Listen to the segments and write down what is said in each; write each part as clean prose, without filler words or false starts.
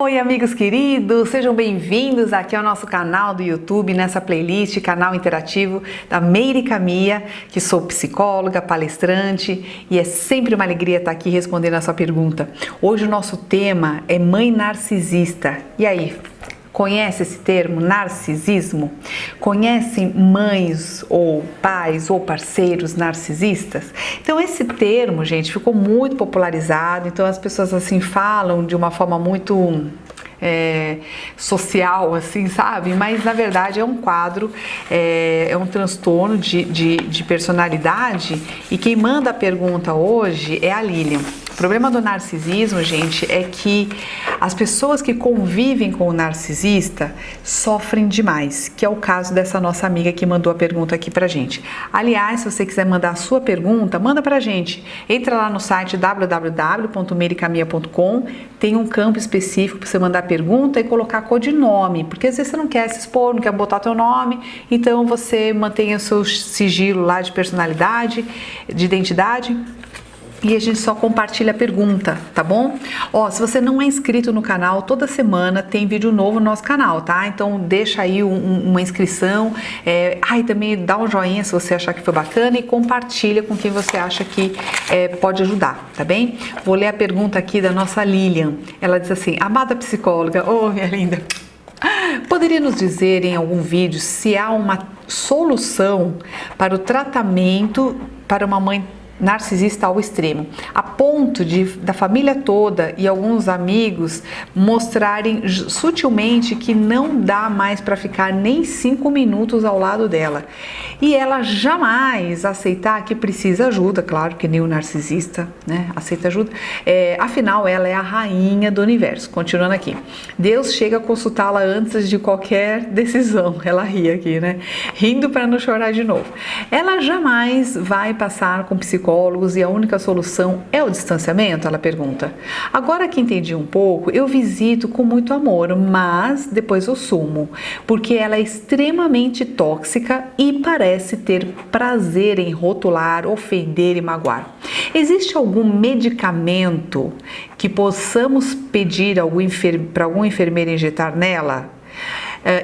Oi, amigos queridos, sejam bem-vindos aqui ao nosso canal do YouTube, nessa playlist, canal interativo da Meire Camia, que sou psicóloga, palestrante e é sempre uma alegria estar aqui respondendo a sua pergunta. Hoje o nosso tema é mãe narcisista. E aí, conhece esse termo, narcisismo? Conhecem mães ou pais ou parceiros narcisistas? Então esse termo, gente, ficou muito popularizado, então as pessoas assim falam de uma forma muito social, assim, sabe? Mas na verdade é um quadro, é um transtorno de personalidade, e quem manda a pergunta hoje é a Lilian. O problema do narcisismo, gente, é que as pessoas que convivem com o narcisista sofrem demais, que é o caso dessa nossa amiga que mandou a pergunta aqui pra gente. Aliás, se você quiser mandar a sua pergunta, manda pra gente. Entra lá no site www.meiricamia.com, tem um campo específico para você mandar a pergunta e colocar codinome, porque às vezes você não quer se expor, não quer botar teu nome, então você mantém o seu sigilo lá de personalidade, de identidade, e a gente só compartilha a pergunta, tá bom? Ó, se você não é inscrito no canal, toda semana tem vídeo novo no nosso canal, tá? Então deixa aí uma inscrição, também dá um joinha se você achar que foi bacana e compartilha com quem você acha que pode ajudar, tá bem? Vou ler a pergunta aqui da nossa Lilian. Ela diz assim: amada psicóloga, ô minha linda, poderia nos dizer em algum vídeo se há uma solução para o tratamento para uma mãe narcisista ao extremo, a ponto da família toda e alguns amigos mostrarem sutilmente que não dá mais para ficar nem 5 minutos ao lado dela, e ela jamais aceitar que precisa ajuda, claro que nem o narcisista, né, aceita ajuda, afinal ela é a rainha do universo. Continuando aqui, Deus chega a consultá-la antes de qualquer decisão. Ela ri aqui, né, rindo para não chorar de novo. Ela jamais vai passar com psicólogos e a única solução é o distanciamento? Ela pergunta. Agora que entendi um pouco, eu visito com muito amor, mas depois eu sumo, porque ela é extremamente tóxica e parece ter prazer em rotular, ofender e magoar. Existe algum medicamento que possamos pedir para algum enfermeiro injetar nela?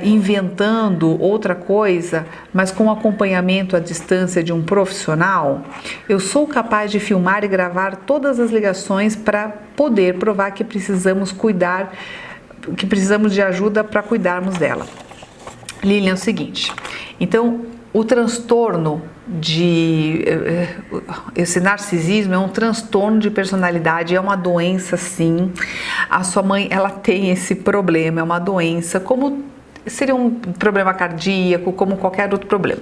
Inventando outra coisa, mas com acompanhamento à distância de um profissional? Eu sou capaz de filmar e gravar todas as ligações para poder provar que precisamos de ajuda para cuidarmos dela. Lilian, é o seguinte, então o transtorno esse narcisismo é um transtorno de personalidade, é uma doença, sim. A sua mãe, ela tem esse problema, é uma doença, como seria um problema cardíaco, como qualquer outro problema.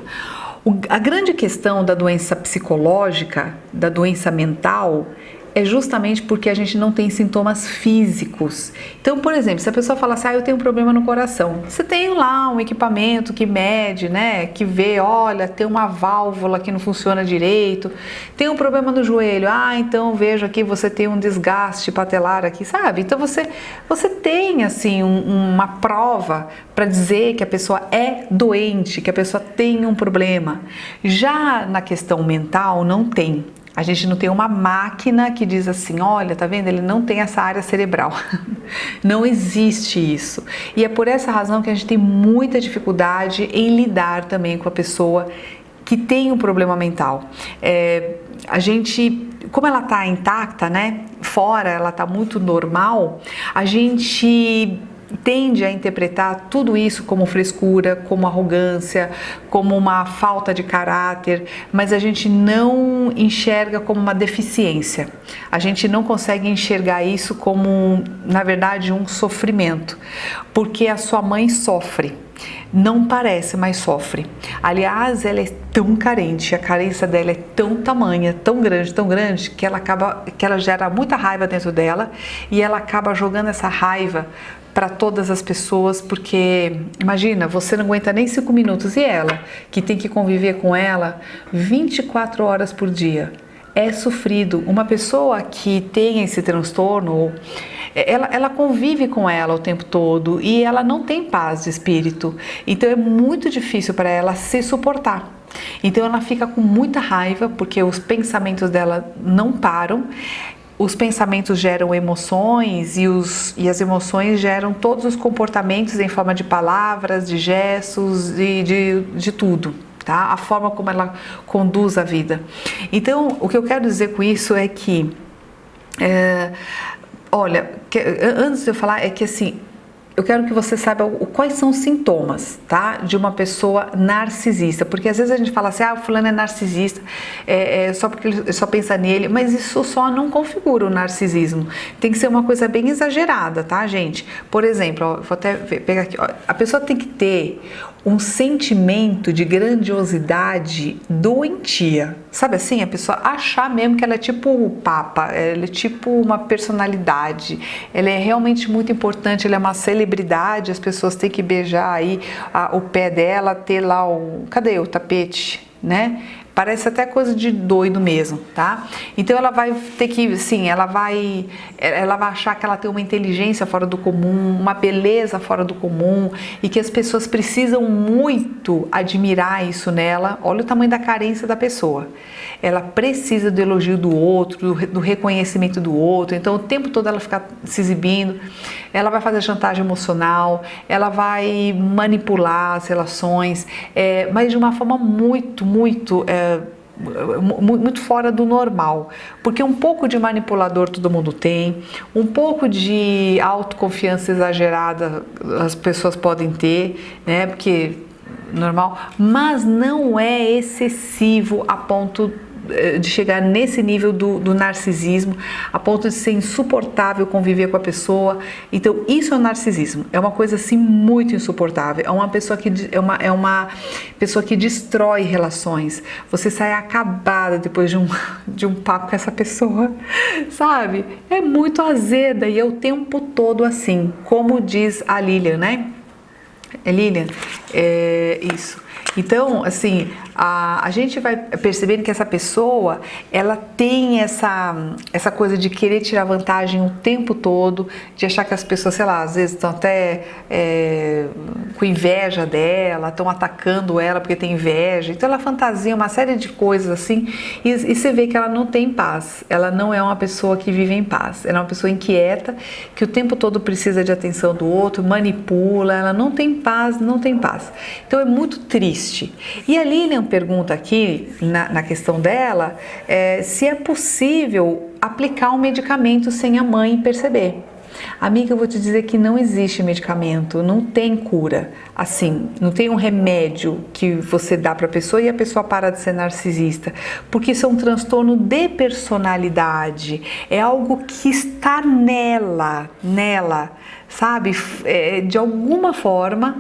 A grande questão da doença psicológica, da doença mental, é justamente porque a gente não tem sintomas físicos. Então, por exemplo, se a pessoa fala assim, eu tenho um problema no coração, você tem lá um equipamento que mede, né, que vê, olha, tem uma válvula que não funciona direito, tem um problema no joelho, então vejo aqui, você tem um desgaste patelar aqui, sabe? Então você tem, assim, uma prova para dizer que a pessoa é doente, que a pessoa tem um problema. Já na questão mental, não tem. A gente não tem uma máquina que diz assim, olha, tá vendo? Ele não tem essa área cerebral. Não existe isso. E é por essa razão que a gente tem muita dificuldade em lidar também com a pessoa que tem um problema mental. A gente, como ela tá intacta, né? Fora ela tá muito normal, a gente tende a interpretar tudo isso como frescura, como arrogância, como uma falta de caráter, mas a gente não enxerga como uma deficiência. A gente não consegue enxergar isso como, na verdade, um sofrimento, porque a sua mãe sofre. Não parece, mas sofre. Aliás, ela é tão carente, a carência dela é tão tamanha, tão grande, que ela gera muita raiva dentro dela, e ela acaba jogando essa raiva para todas as pessoas, porque imagina, você não aguenta nem 5 minutos, e ela, que tem que conviver com ela 24 horas por dia. É sofrido. Uma pessoa que tem esse transtorno, ela convive com ela o tempo todo e ela não tem paz de espírito. Então é muito difícil para ela se suportar. Então ela fica com muita raiva porque os pensamentos dela não param. os pensamentos geram emoções e as emoções geram todos os comportamentos em forma de palavras, de gestos e de tudo, tá? A forma como ela conduz a vida. Então, o que eu quero dizer com isso é que, antes de eu falar, é que assim, eu quero que você saiba quais são os sintomas, tá? De uma pessoa narcisista, porque às vezes a gente fala assim, o fulano é narcisista, só porque ele só pensa nele, mas isso só não configura o narcisismo. Tem que ser uma coisa bem exagerada, tá, gente? Por exemplo, vou até pegar aqui, a pessoa tem que ter um sentimento de grandiosidade doentia, sabe assim? A pessoa achar mesmo que ela é tipo o Papa, ela é tipo uma personalidade, ela é realmente muito importante, ela é uma celebridade, as pessoas têm que beijar aí o pé dela, ter lá cadê o tapete, né? Parece até coisa de doido mesmo, tá? Então ela vai ter que, sim, ela vai achar que ela tem uma inteligência fora do comum, uma beleza fora do comum e que as pessoas precisam muito admirar isso nela. Olha o tamanho da carência da pessoa. Ela precisa do elogio do outro, do reconhecimento do outro. Então o tempo todo ela fica se exibindo. Ela vai fazer chantagem emocional, ela vai manipular as relações, mas de uma forma muito fora do normal, porque um pouco de manipulador todo mundo tem, um pouco de autoconfiança exagerada as pessoas podem ter, né? Porque normal, mas não é excessivo a ponto de chegar nesse nível do narcisismo, a ponto de ser insuportável conviver com a pessoa. Então isso é o narcisismo, é uma coisa assim muito insuportável, é uma pessoa que destrói relações, você sai acabada depois de um papo com essa pessoa, sabe? É muito azeda e é o tempo todo assim, como diz a Lilian, né? Lilian, isso. Então, assim, a gente vai percebendo que essa pessoa, ela tem essa coisa de querer tirar vantagem o tempo todo, de achar que as pessoas, sei lá, às vezes estão até com inveja dela, estão atacando ela porque tem inveja. Então ela fantasia uma série de coisas assim e você vê que ela não tem paz. Ela não é uma pessoa que vive em paz. Ela é uma pessoa inquieta, que o tempo todo precisa de atenção do outro, manipula, ela não tem paz, não tem paz. Então é muito triste. E a Lilian pergunta aqui, na questão dela, se é possível aplicar um medicamento sem a mãe perceber. Amiga, eu vou te dizer que não existe medicamento, não tem cura, assim, não tem um remédio que você dá para a pessoa e a pessoa para de ser narcisista, porque isso é um transtorno de personalidade, é algo que está nela, sabe? De alguma forma,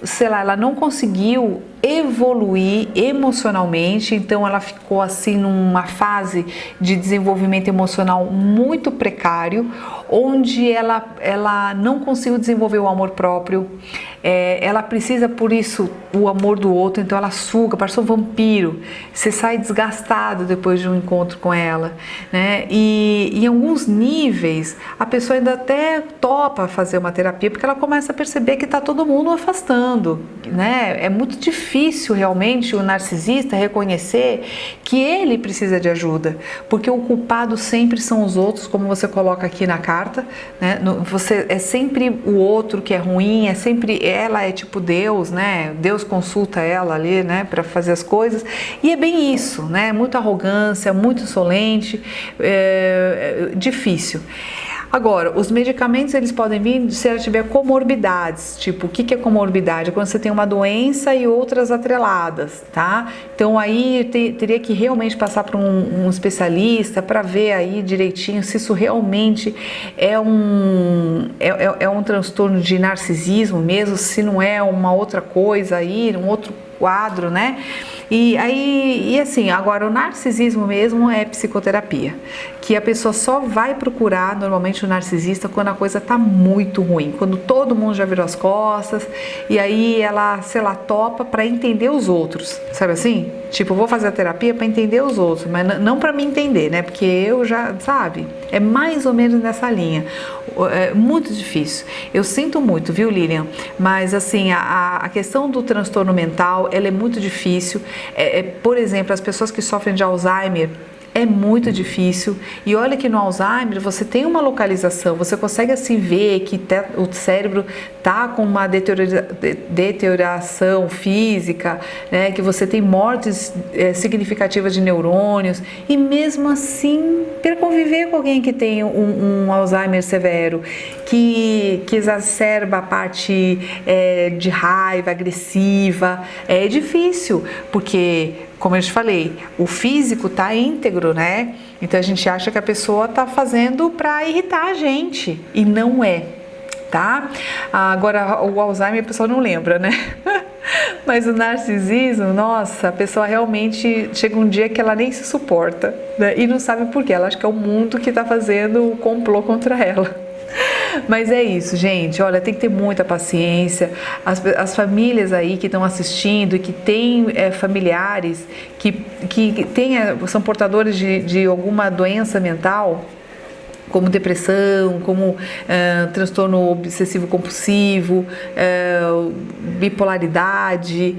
sei lá, ela não conseguiu evoluir emocionalmente, então ela ficou assim numa fase de desenvolvimento emocional muito precário, onde ela não conseguiu desenvolver o amor próprio, ela precisa por isso o amor do outro, então ela suga, parece um vampiro, você sai desgastado depois de um encontro com ela, né? E em alguns níveis a pessoa ainda até topa fazer uma terapia, porque ela começa a perceber que está todo mundo afastando, né? É muito difícil realmente o narcisista reconhecer que ele precisa de ajuda, porque o culpado sempre são os outros, como você coloca aqui na carta, né? É sempre o outro que é ruim, é sempre ela é tipo Deus, né? Deus consulta ela ali, né? Para fazer as coisas, e é bem isso, né? Muita arrogância, muito insolente, difícil. Agora, os medicamentos eles podem vir se ela tiver comorbidades, tipo, o que é comorbidade? Quando você tem uma doença e outras atreladas, tá? Então aí teria que realmente passar para um especialista para ver aí direitinho se isso realmente é um transtorno de narcisismo mesmo, se não é uma outra coisa aí, um outro quadro, né? E assim, agora o narcisismo mesmo é psicoterapia, que a pessoa só vai procurar normalmente o narcisista quando a coisa tá muito ruim, quando todo mundo já virou as costas e aí ela, sei lá, topa para entender os outros, sabe assim? Tipo, eu vou fazer a terapia para entender os outros, mas não para me entender, né? Porque eu já, sabe? É mais ou menos nessa linha. É muito difícil. Eu sinto muito, viu, Lilian? Mas assim, a questão do transtorno mental, ela é muito difícil. Por exemplo, as pessoas que sofrem de Alzheimer, é muito difícil. E olha que no Alzheimer você tem uma localização, você consegue assim ver que o cérebro tá com uma deterioração física, né, que você tem mortes significativas de neurônios, e mesmo assim, para conviver com alguém que tem um Alzheimer severo, que exacerba a parte de raiva, agressiva, é difícil, porque, como eu te falei, o físico tá íntegro, né? Então a gente acha que a pessoa tá fazendo para irritar a gente, e não é, tá? Agora, o Alzheimer a pessoa não lembra, né? Mas o narcisismo, nossa, a pessoa realmente chega um dia que ela nem se suporta, né? E não sabe por quê, ela acha que é o mundo que tá fazendo o complô contra ela. Mas é isso, gente. Olha, tem que ter muita paciência. As famílias aí que estão assistindo e que têm familiares que são portadores de alguma doença mental, como depressão, como transtorno obsessivo compulsivo, bipolaridade.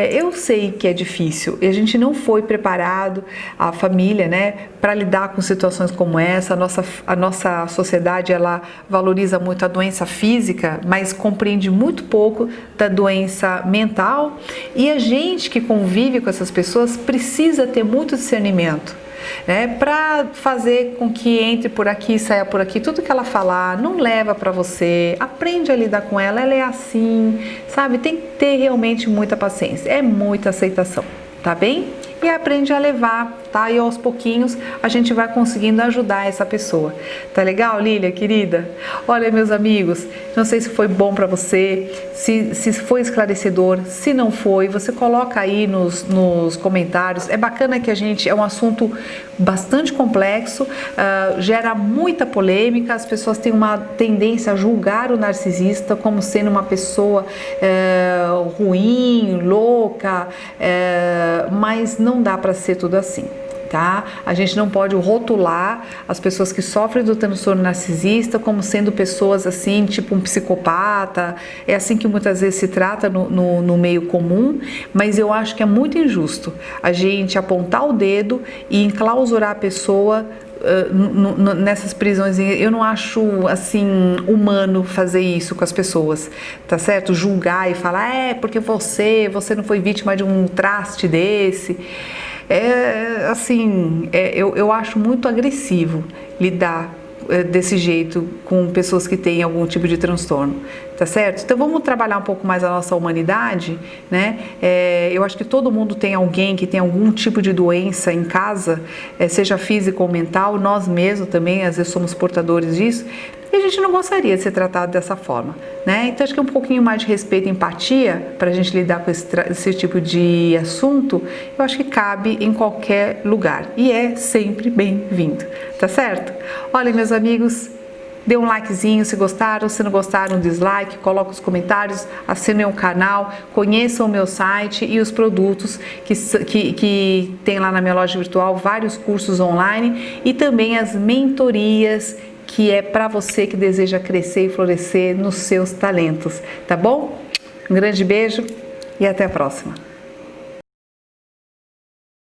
Eu sei que é difícil e a gente não foi preparado, a família, né, para lidar com situações como essa. A nossa sociedade, ela valoriza muito a doença física, mas compreende muito pouco da doença mental, e a gente que convive com essas pessoas precisa ter muito discernimento, né, para fazer com que entre por aqui, saia por aqui, tudo que ela falar não leva para você, aprende a lidar com ela é assim, sabe? Tem que ter realmente muita paciência, é muita aceitação, tá bem? E aprende a levar, tá? E aos pouquinhos a gente vai conseguindo ajudar essa pessoa. Tá legal, Lília, querida? Olha, meus amigos, não sei se foi bom para você, se foi esclarecedor. Se não foi, você coloca aí nos comentários. É bacana que é um assunto bastante complexo, gera muita polêmica. As pessoas têm uma tendência a julgar o narcisista como sendo uma pessoa ruim, louca, mas não dá para ser tudo assim, tá? A gente não pode rotular as pessoas que sofrem do transtorno narcisista como sendo pessoas assim, tipo um psicopata. É assim que muitas vezes se trata no meio comum, mas eu acho que é muito injusto a gente apontar o dedo e enclausurar a pessoa nessas prisões. Eu não acho assim humano fazer isso com as pessoas, tá certo? Julgar e falar, porque você não foi vítima de um traste desse. Eu acho muito agressivo lidar desse jeito com pessoas que têm algum tipo de transtorno, tá certo? Então vamos trabalhar um pouco mais a nossa humanidade, né? Eu acho que todo mundo tem alguém que tem algum tipo de doença em casa, seja física ou mental. Nós mesmos também às vezes somos portadores disso, e a gente não gostaria de ser tratado dessa forma, né? Então acho que um pouquinho mais de respeito e empatia para a gente lidar com esse tipo de assunto, eu acho que cabe em qualquer lugar e é sempre bem-vindo, tá certo? Olha, meus amigos, dê um likezinho se gostaram, se não gostaram, um dislike, coloca os comentários, assinem o canal, conheçam o meu site e os produtos que tem lá na minha loja virtual, vários cursos online e também as mentorias, que é para você que deseja crescer e florescer nos seus talentos, tá bom? Um grande beijo e até a próxima!